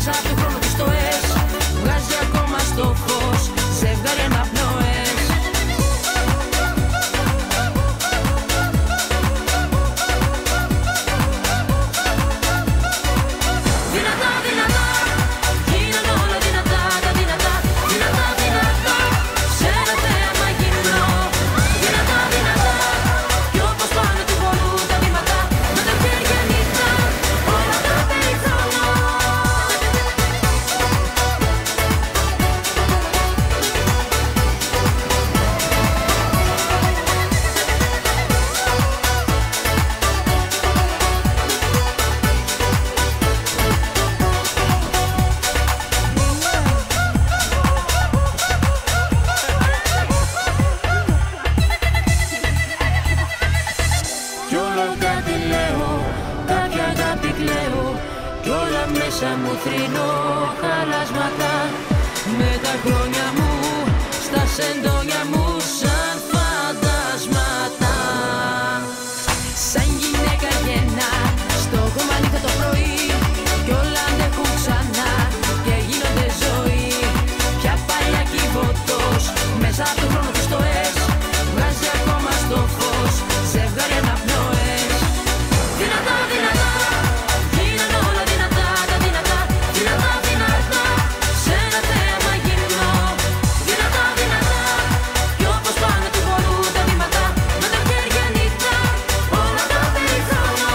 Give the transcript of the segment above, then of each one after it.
Μέσα από το χρόνο της στοές βγάζει ακόμα στο φως ζευγάρι αναπνοές. Δυνατά, δυνατά, γίνανε όλα δυνατά, τα δυνατά, δυνατά, δυνατά, σε ένα θέαμα γυμνό. Δυνατά, δυνατά, κι όπως πάνε του πολλού τα βήματα, με τα χέρια νύχτα, όλα τα περιθώνω. Κι όλο κάτι λέω, κάποια αγάπη κλαίω, κι όλα μέσα μου θρηνώ χαλάσματα. Με τα χρόνια μου, στα σεντόνια μου σαν φαντάσματα. Σαν γυναίκα γεννά, στο κομμάτι το πρωί, κι όλα αντέχουν ξανά και γίνονται ζωή. Πια παλιά κυβωτός, μέσα από το χρόνο της στοές βγάζει ακόμα στο φως ζευγάρι αναπνοές. Δυνατά, δυνατά, γίνανε όλα δυνατά, τα δυνατά, δυνατά, δυνατά, σε ένα θέαμα γυμνό. Δυνατά, δυνατά, κι όπως πάνε του πολλού τα βήματα, με τα χέρια νύχτα, όλα τα περιθώνω.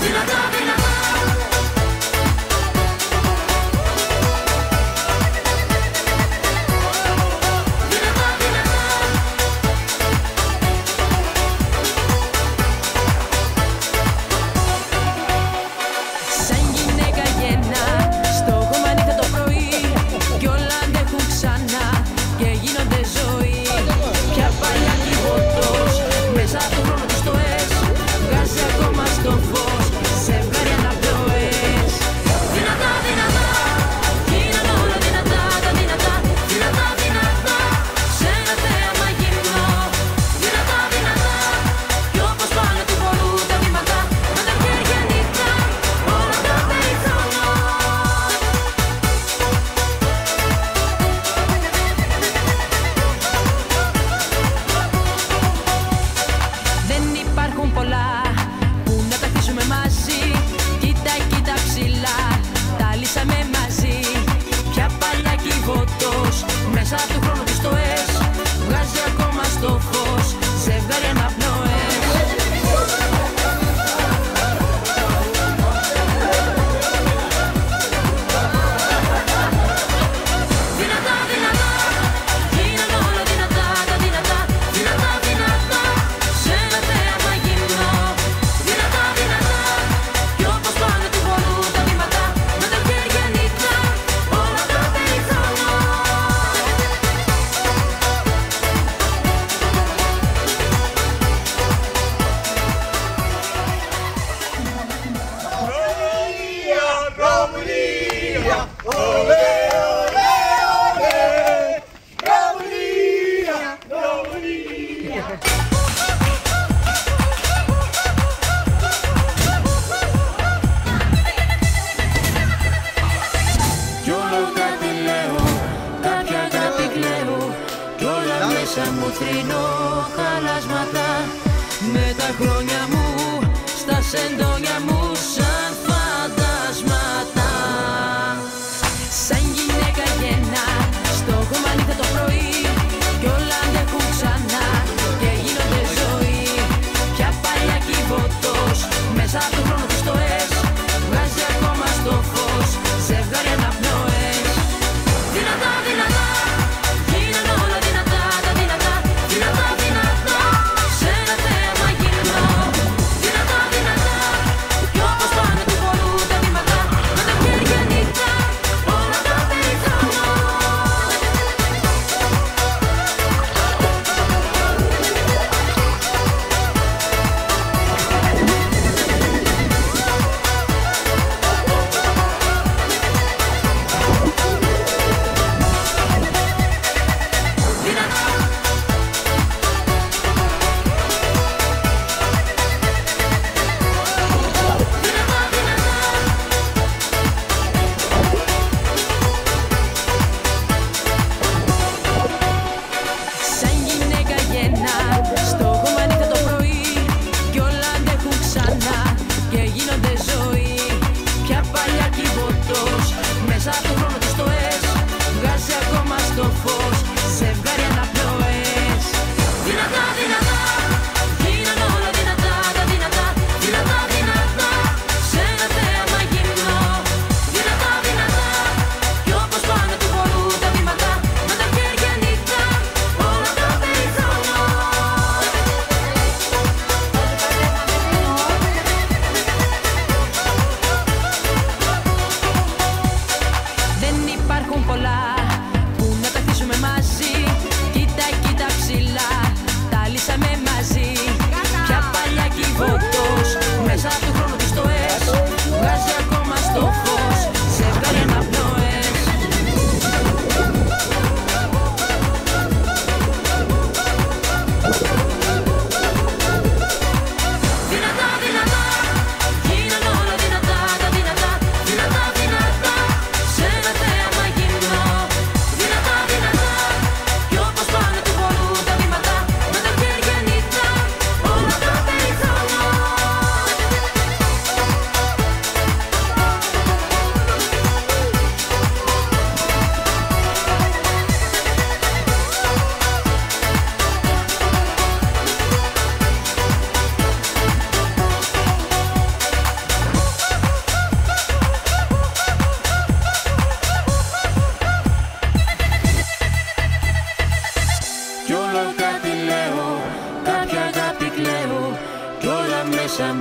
Δυνατά, δυνατά, δυνατά, δυνατά, σαν γυναίκα γεννά, στο κομμάτι το πρωί, κι όλα αντέχουν ξανά και γίνονται ζωή. Πια παλιά κυβωτός, μέσα από το χρόνο της στοές βγάζει ακόμα στο φως ζευγάρι αναπνοές. Δυνατά, δυνατά, γίνανε όλα δυνατά, τα δυνατά, δυνατά, δυνατά, σε ένα θέαμα γυμνό. Δυνατά, δυνατά, κι όπως πάνε του πολλού τα βήματα, με τα χέρια νύχτα, όλα τα περιθώνω. Δεν υπάρχουν πολλά που να τα χτίσουμε μαζί. Κοίτα, κοίτα ψηλά, τα λύσαμε μαζί. Πια παλιά κυβωτός, μέσα από το χρόνο της στοές βγάζει ακόμα στο φως ζευγάρι αναπνοές. Δυνατά, δυνατά, γίνανε όλα δυνατά, τα δυνατά, δυνατά, δυνατά, σε ένα θέαμα γυμνό. Δυνατά, δυνατά, κι όπως πάνε του πολλού τα βήματα, με τα χέρια νύχτα, όλα τα περιθώνω. Κι όλο κάτι λέω, κάποια αγάπη κλαίω, κι όλα μέσα μου θρηνώ χαλάσματα. Με τα χρόνια μου, στα σεντόνια μου σαν φαντάσματα. Σαν γυναίκα γεννά, στο κομμάτι το πρωί, κι όλα αντέχουν ξανά και γίνονται ζωή. Πια παλιά κυβωτός, μέσα από το χρόνο της στοές βγάζει ακόμα στο φως ζευγάρι αναπνοές. Δυνατά, δυνατά, γίνανε όλα δυνατά, τα δυνατά, δυνατά, δυνατά, σε ένα θέαμα γυμνό.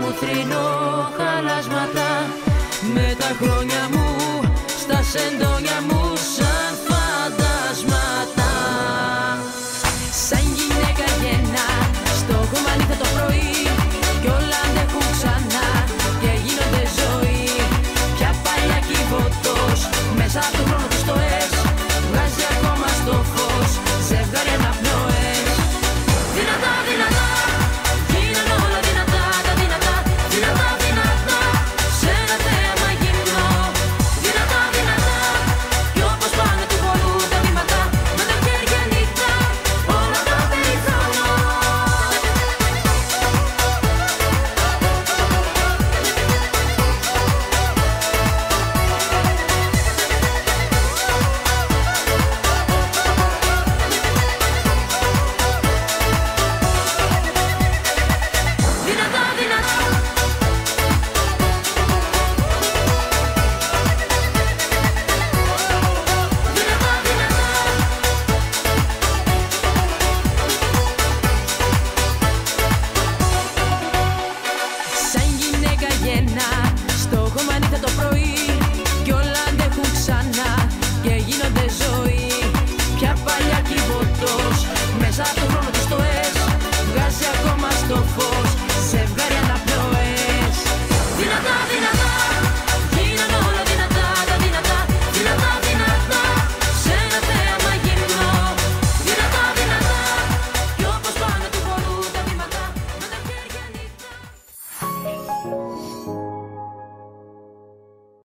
μου θρηνώ χαλάσματα. Με τα χρόνια μου στα σεντόνια μου σαν φαντάσματα. Σαν γυναίκα γένα στο κομμάνι το πρωί κι όλα αντέχουν ξανά και γίνονται ζωή. Πια παλιά κυβωτός μέσα από τον χρόνο του στο ες βγάζει ακόμα στο φως ζευγάρι αναπνοές. Δυνατά, δυνατά, γίνανε όλα δυνατά, τα δυνατά, δυνατά, δυνατά, σε ένα θέαμα γυμνό. Δυνατά, δυνατά, κι όπως πάνε του χορού τα βήματα, με τα χέρια νύχτα, όλα τα περιθάνω. Δυνατά, δυνατά, δυνατά, δυνατά. Σαν γυναίκα γένα στο κομμάνι το πρωί κι όλα αντέχουν ξανά και γίνονται ζωή. Πια παλιά κυβωτός μέσα από τον χρόνο του στο ες βγάζει ακόμα στο φως ζευγάρι αναπνοές. Δυνατά, δυνατά, γίνανε όλα δυνατά, τα δυνατά, δυνατά, δυνατά, σε ένα θέαμα γυμνό. Δυνατά, δυνατά, κι όπως πάνε του χορού τα βήματα, με τα χέρια νύχτα.